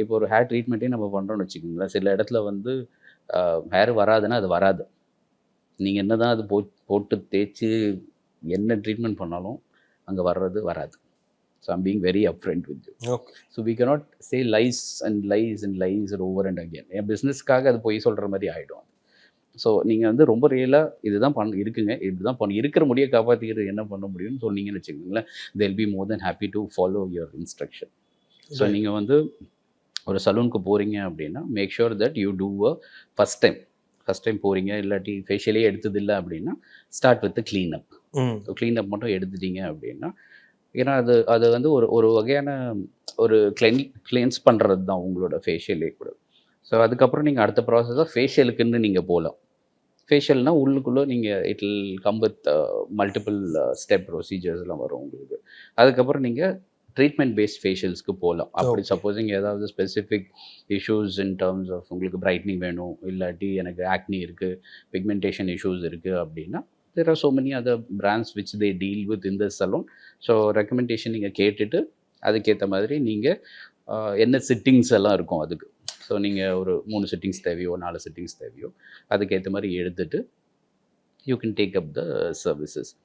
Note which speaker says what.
Speaker 1: இப்போ ஒரு ஹேர் ட்ரீட்மெண்ட்டே நம்ம பண்ணுறோம்னு வச்சுக்கோங்களேன், சில இடத்துல வந்து ஹேர் வராதுன்னா அது வராது. நீங்க என்னதான் அது போட்டு தேய்ச்சு என்ன ட்ரீட்மெண்ட் பண்ணாலும், அங்க வர்றது வராது. So I'm being very upfront with you.
Speaker 2: Okay.
Speaker 1: So we cannot say lies and lies and lies over and again. என் பிஸ்னஸ்க்காக அது பொய் சொல்ற மாரி ஆயிடும். ஸோ நீங்க வந்து ரொம்ப ரியலா இதுதான் இருக்குங்க. இப்படிதான் இருக்கிற முடிய காப்பாத்திக்கிறது என்ன பண்ண முடியும்னு சொன்னீங்கன்னு வச்சுக்கோங்களேன், they will be more than happy to follow your instruction. So
Speaker 2: right.
Speaker 1: நீங்க வந்து ஒரு சலூனுக்கு போறீங்க அப்படின்னா, make sure that you do first time. First time போறீங்க, இல்லாட்டி ஃபேஷியலே எடுத்ததில்ல அப்படின்னா, ஸ்டார்ட் வித் கிளீன் அப்.
Speaker 2: ம்.
Speaker 1: கிளீன் அப் மட்டும் எடுத்துட்டீங்க அப்படின்னா, ஏன்னா அது அது வந்து ஒரு ஒரு வகையான ஒரு கிளென்ஸ் பண்றது தான் உங்களோட ஃபேஷியலே கூட. ஸோ அதுக்கப்புறம் நீங்க அடுத்த ப்ராசஸா ஃபேஷியலுக்குன்னு நீங்க போலாம். ஃபேஷியல்னா உள்ளுக்குள்ள நீங்க it will come with multiple step ப்ரொசீஜர்ஸ்லாம் வரும் உங்களுக்கு. அதுக்கப்புறம் நீங்க ட்ரீட்மெண்ட் பேஸ்ட் ஃபேஷியல்ஸ்க்கு போலாம். அப்படி
Speaker 2: ஓகே.
Speaker 1: சப்போஸிங் ஏதாவது specific issues in terms of உங்களுக்கு பிரைட்னிங் வேணும், இல்லாட்டி எனக்கு ஆக்னி இருக்கு, பிக்மென்டேஷன் இஷ்யூஸ் இருக்கு அப்படின்னா, there are so many other brands which they deal with in the salon. So recommendation நீங்க கேட்டுட்டு, அதுக்கேத்த மாதிரி நீங்க என்ன சிட்டிங்ஸ் எல்லாம் இருக்கும் அதுக்கு. ஸோ நீங்க ஒரு 3 சிட்டிங்ஸ் தேவையோ, 4 சிட்டிங்ஸ் தேவையோ, அதுக்கேத்த மாரி எடுத்துட்டு, you can take up the services.